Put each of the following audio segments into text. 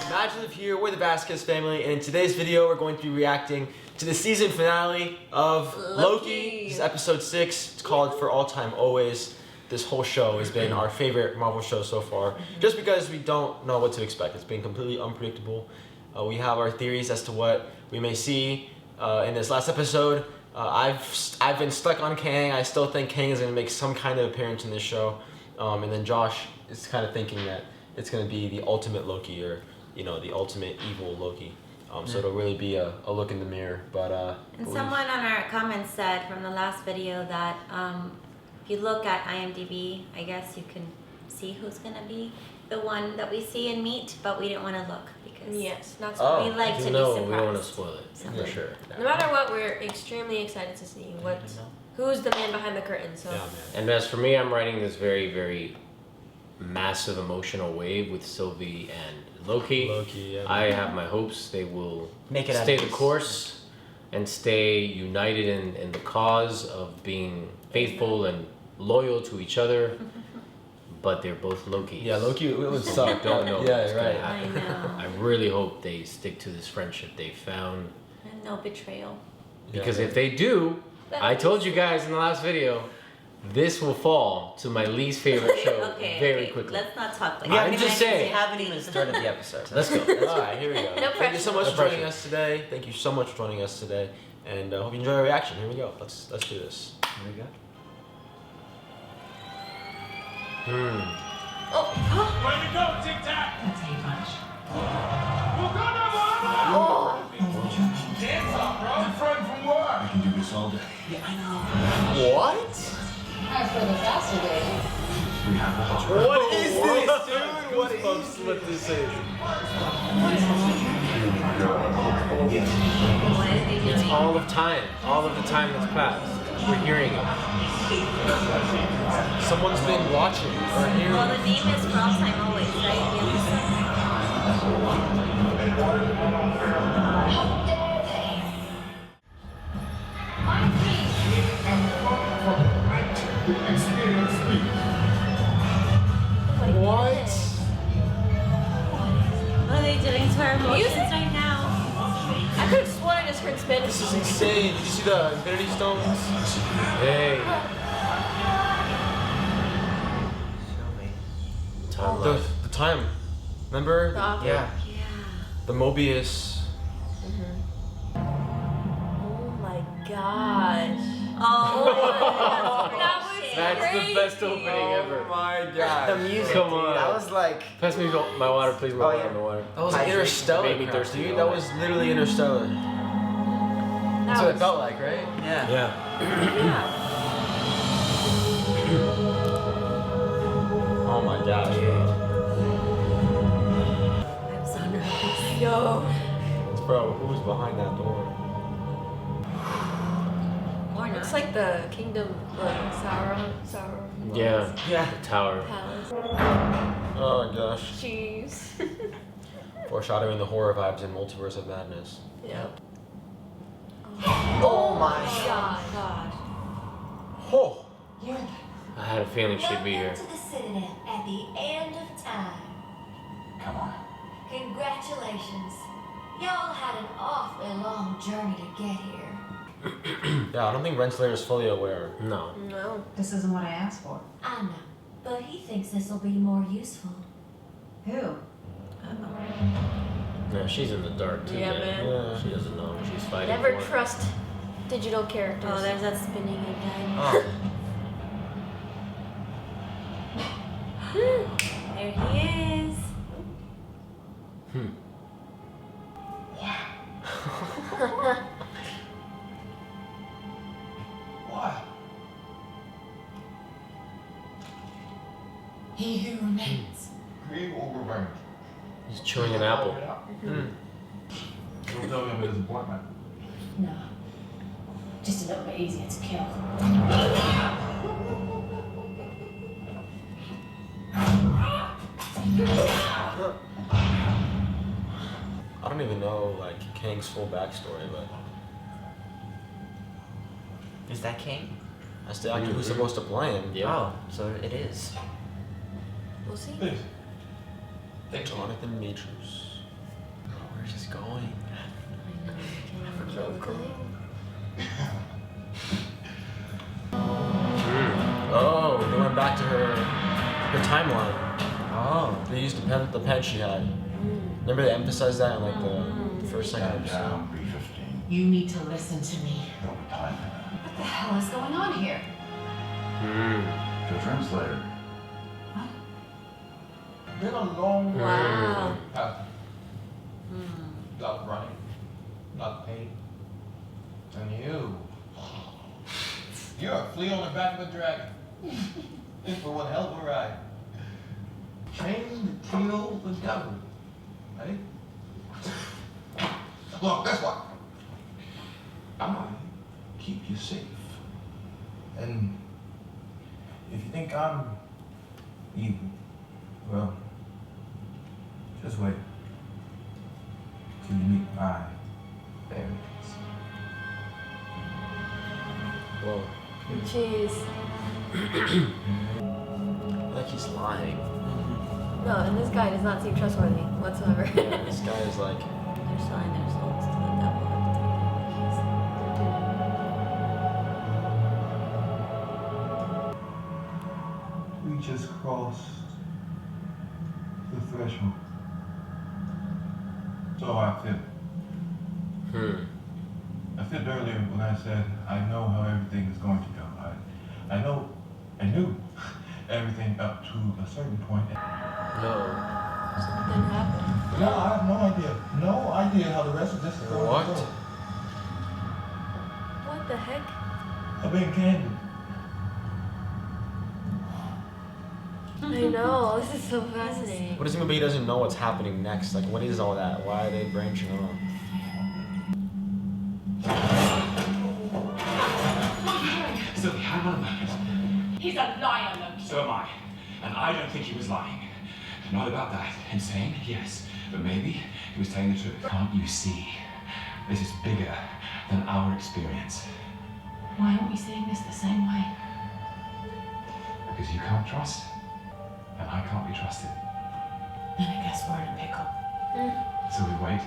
MaJeliv here, we're the Vasquez family, and in today's video we're going to be reacting to the season finale of Loki. This is episode 6. It's called For All Time Always. This whole show has been our favorite Marvel show so far, just because we don't know what to expect. It's been completely unpredictable. We have our theories as to what we may see in this last episode. I've been stuck on Kang. I still think Kang is going to make some kind of appearance in this show. And then Josh is kind of thinking that it's going to be the ultimate Loki, or the ultimate evil Loki. So it'll really be a look in the mirror. But and someone on our comments said from the last video that if you look at IMDb, I guess you can see who's going to be the one that we see and meet, but we didn't want to look because we like to be surprised. We don't want to spoil it, for sure. No matter what, we're extremely excited to see who's the man behind the curtain. So. Yeah, man. And as for me, I'm riding this very, very massive emotional wave with Sylvie and Loki. I have my hopes they will stay the course and stay united in the cause of being faithful and loyal to each other. But they're both Loki. Yeah, Loki would suck. Don't know what's right. I know. I really hope they stick to this friendship they found. And no betrayal. Because if they do, I told you guys in the last video, this will fall to my least favorite show very quickly. Let's not talk like that. I'm just saying. We haven't even started the episode. Let's go. All right, here we go. Thank you so much for joining us today. Thank you so much for joining us today, and hope you enjoy our reaction. Here we go. Let's do this. Here we go. Oh. Way to go, Tic Tac! That's a punch. Dance off, bro. Your friend from work. I can do this all day. Yeah, I know. What? As for the faster days. We have the hot. What is this, dude? What this is? It's all of time. All of the time that's passed. We're hearing it. Someone's been watching or hearing. Well, the name is For All Time Always, right? What? What are they doing to our emotions right now? I could have sworn I just heard Spanish. This is insane. Did you see the Infinity Stones? Hey. The time. Remember? Yeah. The Mobius. Oh my gosh. Oh, That's the best opening ever. Oh my god. The music, Come on. dude. I was like... Pass me my water, please. My water, my water. That was Interstellar, Made me thirsty. dude. That was literally Interstellar. That's what it felt like, right? Yeah. Yeah. Oh my gosh. I'm so nervous. Yo. Bro, who's behind that door? Or not. Looks like the kingdom of Sauron. Yeah. Yeah. The tower. Palace. Oh my gosh. Jeez. Foreshadowing the horror vibes in Multiverse of Madness. Yep. Oh my God. Oh. I had a feeling she'd be here. Welcome to the Citadel at the end of time. Come on. Congratulations. Y'all had an awfully long journey to get here. Yeah, I don't think Renslayer is fully aware. No. No. This isn't what I asked for. I know, but he thinks this will be more useful. Who? Yeah, she's in the dark too, Yeah, man. man. She doesn't know what she's fighting Never for. trust digital characters. Oh, there's that spinning again. Oh. There he is. What? He who remains. Green or revenge? He's chewing an apple. Don't tell me I'm a disappointment. No. Just a little bit easier to kill. I don't even know like Kang's full backstory, but Is that King? that's the actor who's supposed to play him. Yeah. Oh, so it is. We'll see. Please. Jonathan Majors. Where's this going? Oh, they went back to her timeline. Oh, they used the pen she had. Remember they emphasized that in like the first second episode. Down, B-15. You need to listen to me. Don't be time. What the hell is going on here? The translator. What? Been a long way. Wow. Path. Not running, not pain. And you're a flea on the back of a dragon. In for one hell of a ride. Chained to kill the devil, right? Look, that's what. I keep you safe. And if you think I'm evil, well, just wait till you meet my parents. Whoa. Jeez. Like he's lying. No, and this guy does not seem trustworthy whatsoever. Yeah, this guy is like. They're selling their souls to the devil. We just crossed the threshold. So I feel. I said earlier when I said I know how everything is going to go. I knew everything up to a certain point. No. Something happened. No, I have no idea how the rest of this is going What? to go. What the heck? I've been candid. I know, this is so fascinating. What does he mean by he doesn't know what's happening next? Like, what is all that? Why are they branching off? Sylvie, hang on a moment. He's a liar, Loki. So am I. And I don't think he was lying. Not about that. Insane? Yes. But maybe he was telling the truth. Can't you see? This is bigger than our experience. Why aren't we seeing this the same way? Because you can't trust, and I can't be trusted. Then I guess we're in a pickle. So we wait.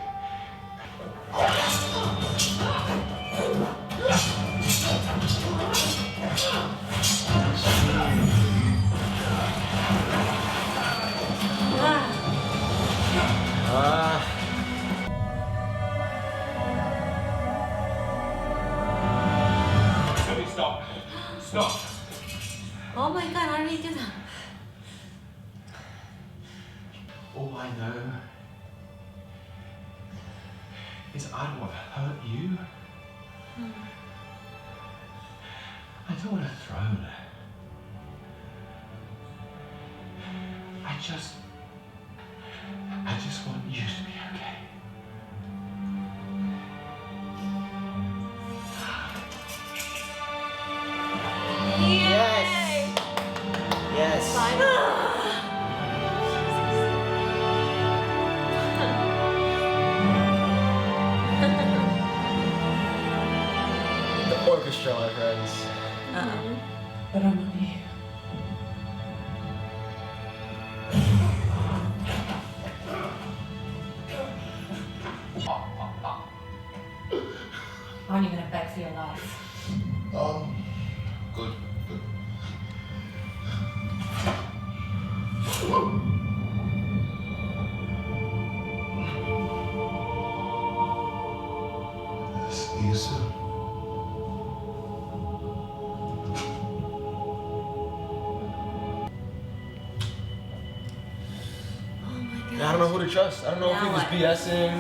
Sylvie, stop. Stop. Oh my god, how did he do that? All I know is I don't want to hurt you. I don't want a throne. I just want you to be okay. Yes. Yes. The orchestra, my friends. But I'm not here. Aren't you gonna beg for your life? Good. See you soon. I don't know who to trust. I don't know if he Now was what? BSing.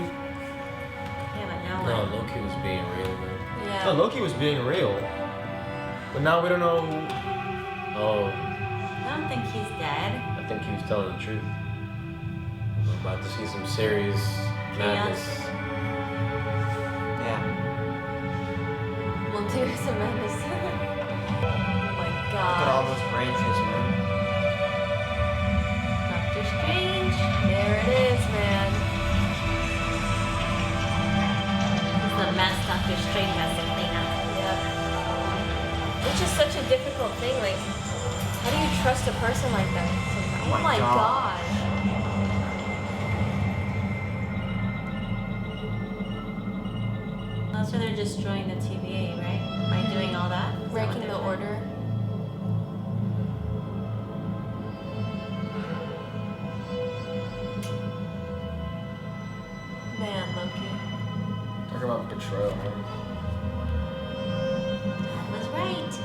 Yeah, but now No, what? Loki was being real, man. Yeah. No, Loki was being real. But now we don't know. Oh, I don't think he's dead. I think he was telling the truth. I'm about to see some serious madness. Yeah. We'll do some madness. Oh my Look at all god. those branches, man. Doctor Strange. There it is, man. This is the mess Doctor Strange has to clean up. Yep. It's just such a difficult thing. Like, how do you trust a person like that? Oh my my God. god. That's why they're destroying the TVA, right? By doing all that? Is that what Breaking they're the doing? order. Man, Loki. Talk about betrayal, man. That was right.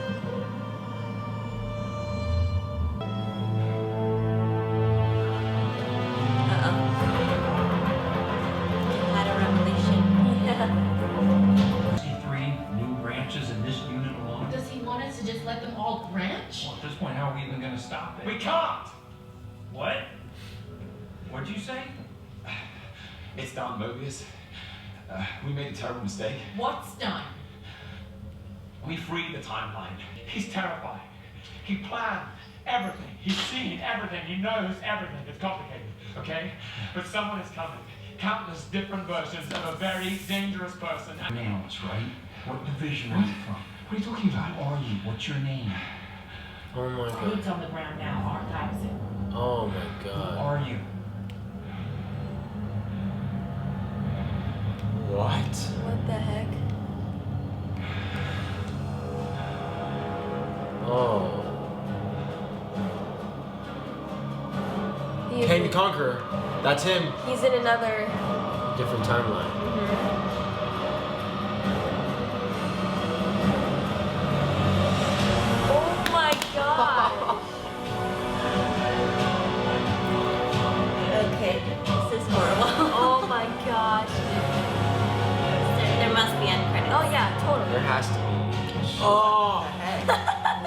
Uh-oh. Had a revelation. Yeah. See 3 new branches in this unit alone? Does he want us to just let them all branch? Well, at this point, how are we even going to stop it? We can't! What? What'd you say? It's done, Mobius. We made a terrible mistake. What's done? We freed the timeline. He's terrifying. He planned everything. He's seen everything. He knows everything. It's complicated, okay? But someone is coming. Countless different versions of a very dangerous person. An analyst, right? What division are you from? What are you talking about? Who are you? What's your name? Oh my god. Boots on the ground now. Archives it. Oh my Who god. are you? What? What the heck? Oh. He's Kang the in, Conqueror. That's him. he's in another. Different timeline. Oh my god! Okay, this is horrible. Oh my gosh. There must be end credits. Oh yeah, There totally. has to be. Oh,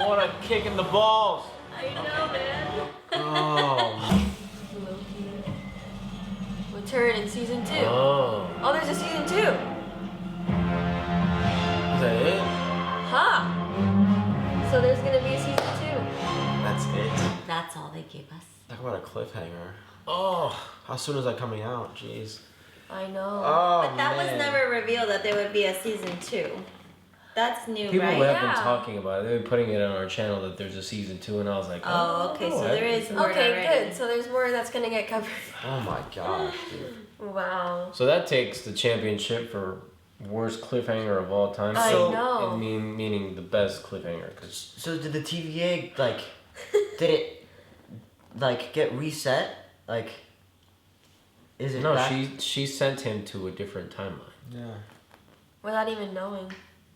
what a kick in the balls. I know, man. Oh. Loki. Return in season 2. Oh. Oh, there's a season 2. Is that it? Huh. So there's gonna be a season 2. That's it. That's all they gave us. Talk about a cliffhanger. Oh, how soon is that coming out? Jeez. I know. Oh, But that was man. never revealed that there would be a season 2. That's new, People right? have been Yeah. talking about it. They've been putting it on our channel that there's a season 2, and I was like, Oh, okay, so there is word Okay, already. good. So there's more that's gonna get covered. Oh my gosh, dude. Wow. So that takes the championship for worst cliffhanger of all time. I So- know. Meaning the best cliffhanger, because So did the TVA like? Did it like get reset? Like, is it? no, back? she sent him to a different timeline. Yeah. Without even knowing.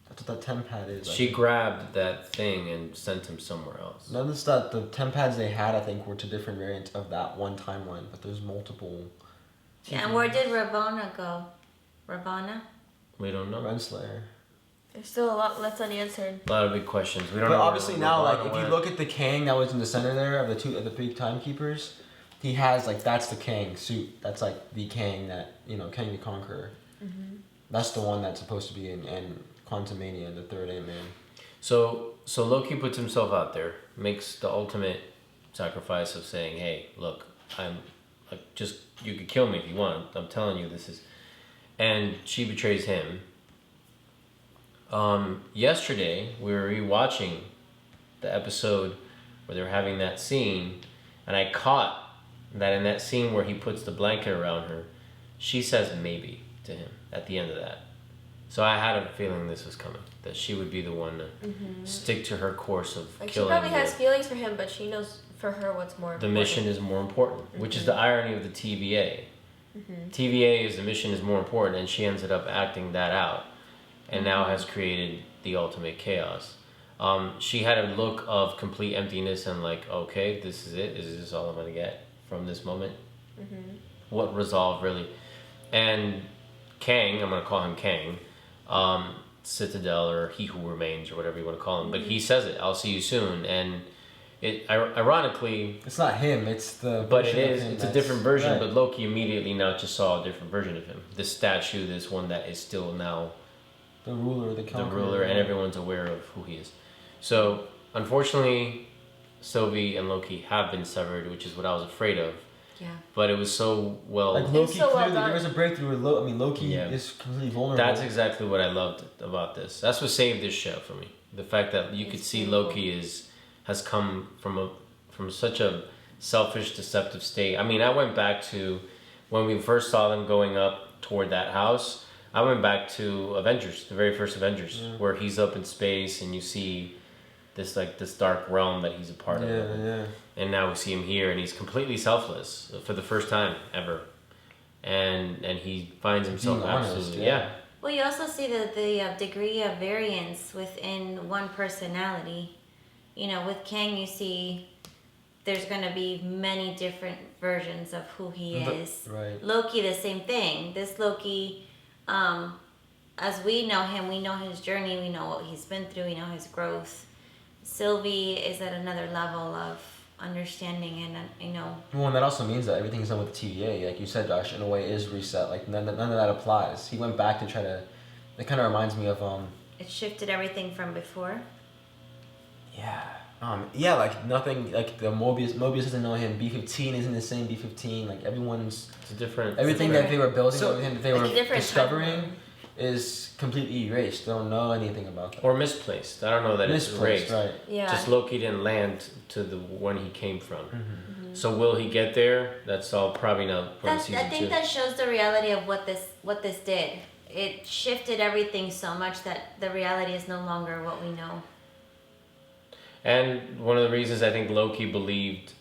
That's what that temp pad is. I She think. grabbed that thing and sent him somewhere else. Notice that the temp pads they had, I think, were to different variants of that one timeline, but there's multiple. Yeah, and where did Ravonna go? Ravonna? We don't know. Renslayer. There's still a lot left unanswered. A lot of big questions. We don't But know. obviously now, like, if you look at the Kang that was in the center there of the big timekeepers, he has like that's the Kang suit. That's like the Kang that Kang the Conqueror. That's the one that's supposed to be in Quantumania, the third Ant-Man. So Loki puts himself out there, makes the ultimate sacrifice of saying, "Hey, look, I'm like you could kill me if you want. I'm telling you this is," and she betrays him. Yesterday we were rewatching the episode where they're having that scene, and I caught that in that scene where he puts the blanket around her, she says maybe to him at the end of that. So I had a feeling this was coming, that she would be the one to stick to her course of Like she killing. probably has feelings for him, but she knows for her what's more the important. mission is more important, which is the irony of the TVA. TVA is the mission is more important, and she ended up acting that out, and now has created the ultimate chaos. She had a look of complete emptiness and like, okay, this is it. Is this all I'm gonna get from this moment? What resolve really? And Kang, I'm gonna call him Kang, Citadel or He Who Remains or whatever you want to call him, but he says it. I'll see you soon, and it ironically. It's not him. It's the. But it version of is. him It's a that's- different version. right. But Loki immediately now just saw a different version of him. This statue, this one that is still now The ruler, the the conqueror. ruler, and everyone's aware of who he is. So unfortunately, Sylvie and Loki have been severed, which is what I was afraid of. Yeah. But it was so well. Like Loki, so well clearly done. there was a breakthrough with Loki. I mean, Loki Yeah. is completely vulnerable. That's exactly what I loved about this. That's what saved this show for me. The fact that you could see Loki has come from such a selfish, deceptive state. I mean, I went back to when we first saw them going up toward that house. I went back to Avengers, the very first Avengers, where he's up in space and you see this dark realm that he's a part of. Yeah. And now we see him here, and he's completely selfless for the first time ever, and he finds himself absolutely Well, you also see the degree of variance within one personality. You know, with Kang, you see there's going to be many different versions of who he is. Right. Loki, the same thing. This Loki, as we know him, we know his journey, we know what he's been through, we know his growth. Sylvie is at another level of understanding and, you know. Well, and that also means that everything's done with the TVA. Like you said, Josh, in a way is reset. Like none of that applies. He went back to try to... It kind of reminds me of... It shifted everything from before. Yeah. Yeah, like nothing, like the Mobius doesn't know him, B-15 isn't the same B-15, like everyone's... It's a different... Everything that they were building, everything that they were discovering timeline is completely erased. They don't know anything about that. Or misplaced. I don't know that it's erased. Right. Yeah. Just Loki didn't land to the when he came from. So will he get there? That's all probably not from season 2. I think that shows the reality of what this did. It shifted everything so much that the reality is no longer what we know. And one of the reasons I think Loki believed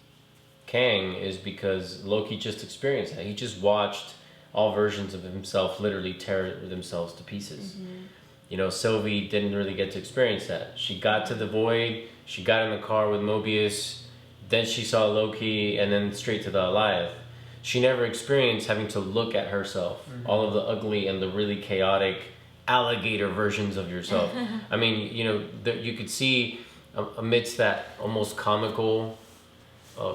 Kang is because Loki just experienced that. He just watched all versions of himself literally tear themselves to pieces. You know, Sylvie didn't really get to experience that. She got to the void, she got in the car with Mobius, then she saw Loki, and then straight to the Goliath. She never experienced having to look at herself, all of the ugly and the really chaotic alligator versions of yourself. I mean, you know, you could see amidst that almost comical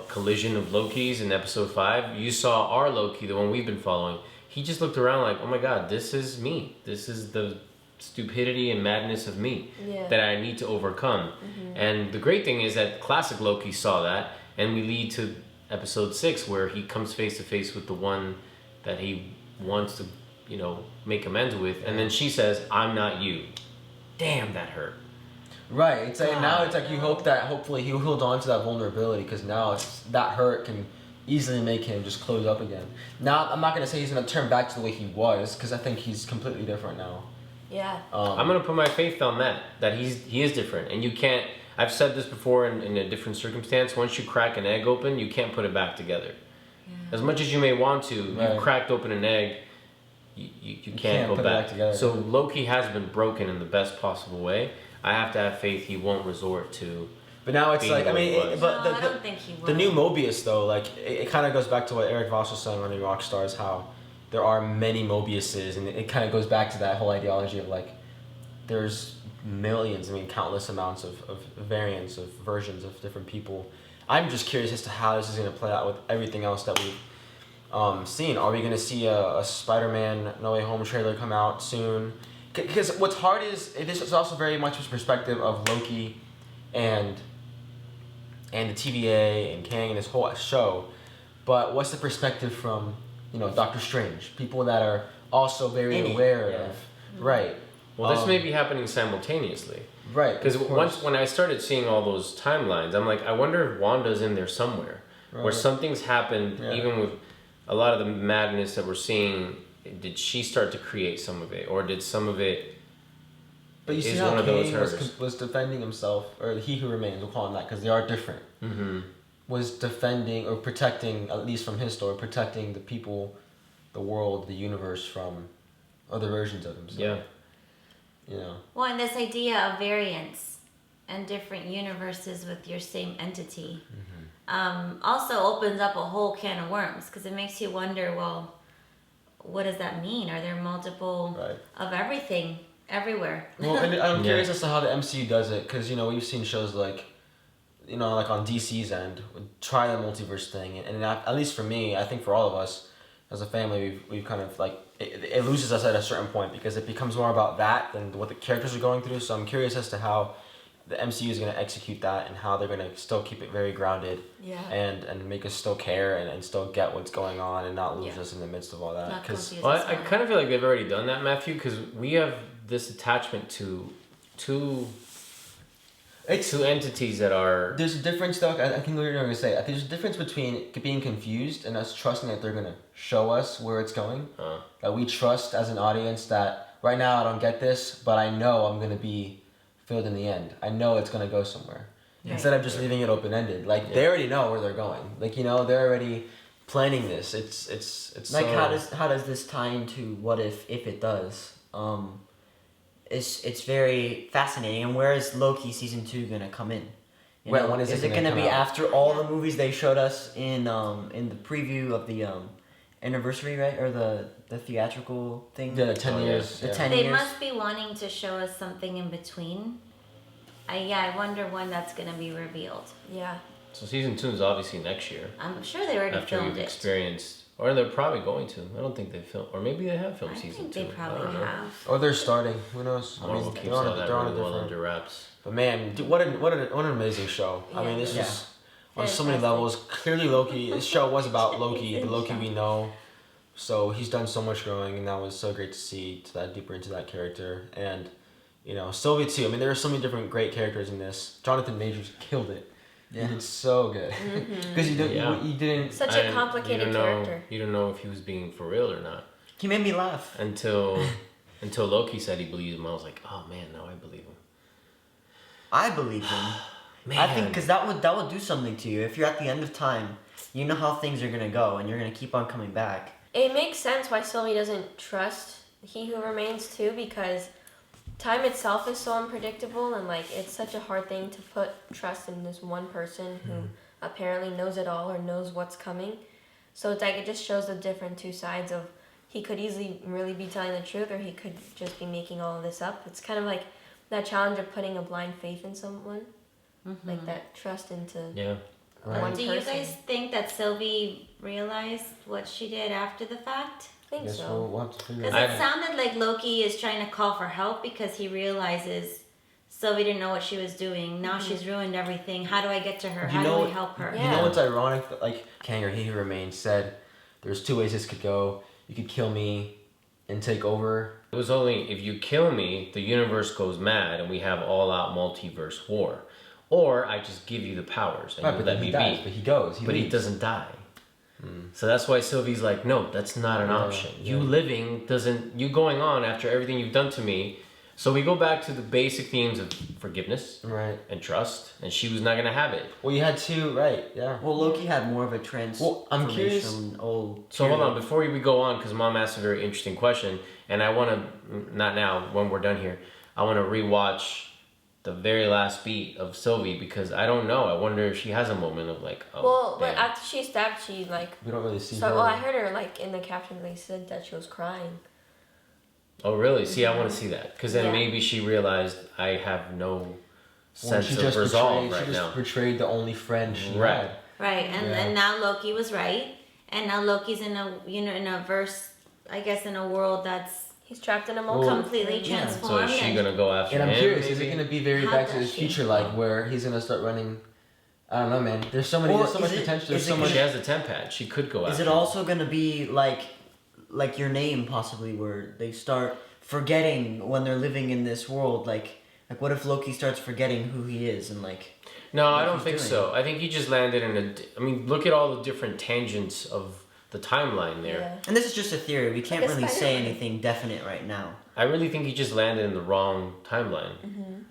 collision of Lokis in episode 5, you saw our Loki, the one we've been following. He just looked around like, oh my god, this is me. This is the stupidity and madness of me that I need to overcome. And the great thing is that classic Loki saw that, and we lead to episode 6 where he comes face to face with the one that he wants to, you know, make amends with, and then she says, I'm not you. Damn, that hurt. Right. It's like, now it's like you hope that hopefully he'll hold on to that vulnerability, because now that hurt can easily make him just close up again. Now, I'm not going to say he's going to turn back to the way he was, because I think he's completely different now. Yeah. I'm going to put my faith on that he is different. And you can't, I've said this before in a different circumstance, once you crack an egg open, you can't put it back together. As much as you may want to, you've cracked open an egg, you can't go back. So Loki has been broken in the best possible way. I have to have faith he won't resort to. But now it's like, I mean, I don't think he will. The new Mobius though, like it kind of goes back to what Eric Voss was saying on the Rockstars, how there are many Mobiuses, and it kind of goes back to that whole ideology of like, there's millions, I mean, countless amounts of variants, of versions of different people. I'm just curious as to how this is going to play out with everything else that we've seen. Are we going to see a Spider-Man No Way Home trailer come out soon? Because what's hard is, this is also very much from the perspective of Loki and the TVA and Kang and this whole show. But what's the perspective from, you know, Doctor Strange? People that are also very aware of. Right. Well, this may be happening simultaneously. Right. Because when I started seeing all those timelines, I'm like, I wonder if Wanda's in there somewhere. Where something's happened, even with a lot of the madness that we're seeing. Did she start to create some of it, or did some of it? But you see how Kang was defending himself, or He Who Remains, we'll call him that, because they are different. Was defending or protecting, at least from his story, protecting the people, the world, the universe from other versions of himself. Yeah. You know. Well, and this idea of variance and different universes with your same entity also opens up a whole can of worms, because it makes you wonder, well, what does that mean? Are there multiple of everything everywhere? Well, and I'm curious as to how the MCU does it, because, you know, we've seen shows like, you know, like on DC's end, try the multiverse thing, and at least for me, I think for all of us as a family, we've kind of like, it loses us at a certain point, because it becomes more about that than what the characters are going through. So I'm curious as to how the MCU is going to execute that, and how they're going to still keep it very grounded, and make us still care and still get what's going on, and not lose us in the midst of all that. I kind of feel like they've already done that, Matthew, because we have this attachment to two It's two entities that are. There's a difference, though. I think what you're going to say. I think there's a difference between being confused and us trusting that they're going to show us where it's going. That we trust as an audience that right now I don't get this, but I know I'm going to be filled in the end. I know it's going to go somewhere. Yeah. Instead of just leaving it open-ended. Like, they already know where they're going. Like, you know, they're already planning this. It's like, so... how does this tie into what if it does? It's very fascinating. And where is Loki season 2 gonna come in? When is it gonna be after all the movies they showed us in the preview of the anniversary, right, or the theatrical thing? Yeah, the 10 years. The 10 They years. must be wanting to show us something in between. I wonder when that's gonna be revealed. Yeah. So season 2 is obviously next year. I'm sure they already after filmed we've it. experienced, or they're probably going to. I don't think they filmed, or maybe they have filmed season 2. They probably have. Or they're starting. Who knows? Marvel keeps all that really well under wraps. But man, dude, what an amazing show. Yeah. I mean, this was on so many levels. Clearly, Loki. This show was about Loki, the Loki we know. So he's done so much growing, and that was so great to see to that deeper into that character. And you know, Sylvie too. I mean, there were so many different great characters in this. Jonathan Majors killed it. Yeah. He did so good. Because you didn't. Such a complicated character. You don't know if he was being for real or not. He made me laugh until Loki said he believed him. I was like, oh man, now I believe him. I believe him. Man. I think because that would do something to you. If you're at the end of time, you know how things are gonna go, and you're gonna keep on coming back. It makes sense why Sylvie doesn't trust He Who Remains too, because time itself is so unpredictable, and like it's such a hard thing to put trust in this one person who apparently knows it all or knows what's coming. So it's like it just shows the different two sides of he could easily really be telling the truth, or he could just be making all of this up. It's kind of like that challenge of putting a blind faith in someone, like that trust into one Do you guys think that Sylvie realized what she did after the fact? I think so. We'll have to figure Because it sounded like Loki is trying to call for help because he realizes Sylvie didn't know what she was doing. Now she's ruined everything. How do I get to her? How do we help her? You know what's ironic? Like Kang or He Who Remains said, there's two ways this could go. You could kill me and take over. It was only if you kill me, the universe goes mad and we have all-out multiverse war. Or I just give you the powers and you let me be. But he goes. But he doesn't die. So that's why Sylvie's like, no, that's not an option. You living doesn't, you going on after everything you've done to me. So we go back to the basic themes of forgiveness and trust, and she was not going to have it. Well, you had to, Well, Loki had more of a transformation. Well, I'm curious. So hold on, before we go on, because Mom asked a very interesting question, and I want to, not now, when we're done here, I want to rewatch the very last beat of Sylvie, because I don't know. I wonder if she has a moment of like, oh, well, damn. but after she stabbed, she like. We don't really see her. her. Well, I heard her like in the caption. They said that she was crying. Oh really? See, I want to see that, because then maybe she realized I have no sense of resolve right now. She just betrayed the only friend she had. Right, and now Loki was right, and now Loki's in a in a verse, I guess, in a world that's. He's trapped in a multiverse. Completely transformed. So is she gonna go after him? And I'm curious, is it gonna be very Back to the Future like, where he's gonna start running? I don't know, man. There's so many. There's so much potential. There's so much. She has a temp pad. She could go after. Is it also gonna be like Your Name, possibly, where they start forgetting when they're living in this world? Like what if Loki starts forgetting who he is and like? No, I don't think so. I think he just landed in a. I mean, look at all the different tangents of the timeline there. Yeah. And this is just a theory. We can't really say anything definite right now. I really think he just landed in the wrong timeline.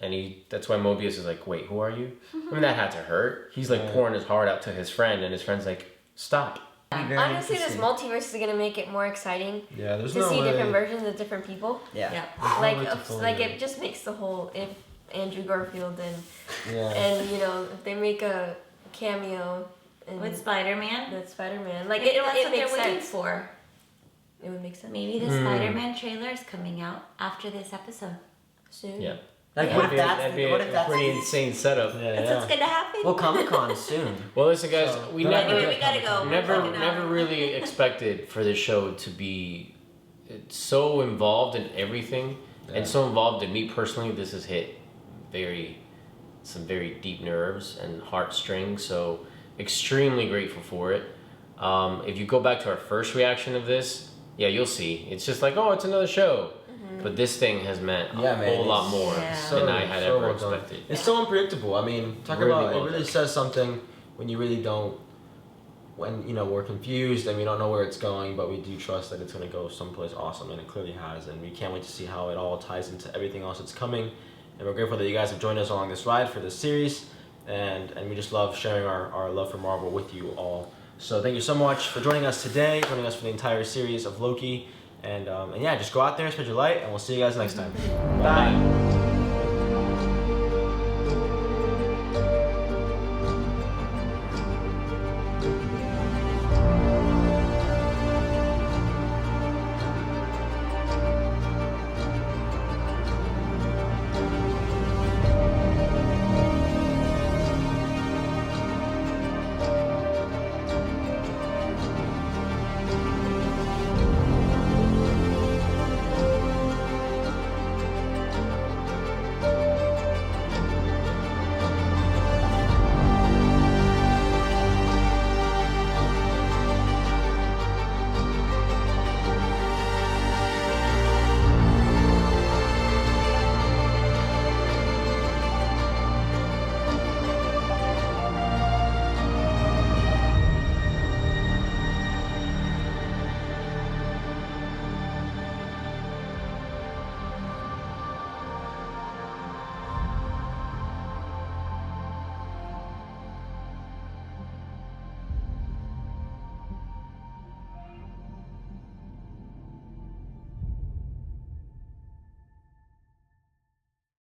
And that's why Mobius is like, wait, who are you? I mean, that had to hurt. He's like pouring his heart out to his friend, and his friend's like, stop. Honestly, this multiverse is gonna make it more exciting. Yeah, there's to no see way. different versions of different people. Yeah. Like it just makes the whole if Andrew Garfield and you know if they make a cameo. With Spider-Man? With Spider-Man. Like, that's what makes they're waiting sense. for. It would make sense. Maybe the Spider-Man trailer is coming out after this episode. Soon. Yeah. Like, what if that's a pretty insane setup. That's what's gonna happen. Well, Comic-Con is soon. Well, listen, guys, we gotta go. never really expected for this show to be so involved in everything and so involved in me personally. This has hit some very deep nerves and heartstrings. So extremely grateful for it. If you go back to our first reaction of this, you'll see. It's just like, oh, it's another show. But this thing has meant a Yeah, man, whole lot more than I had ever well done. expected. It's so unpredictable. I mean, talk Really about well it really done. says something when you really don't. When we're confused and we don't know where it's going, but we do trust that it's going to go someplace awesome, and it clearly has. And we can't wait to see how it all ties into everything else that's coming. And we're grateful that you guys have joined us along this ride for this series, and we just love sharing our love for Marvel with you all. So thank you so much for joining us today, joining us for the entire series of Loki, and yeah, just go out there, spread your light, and we'll see you guys next time. Bye.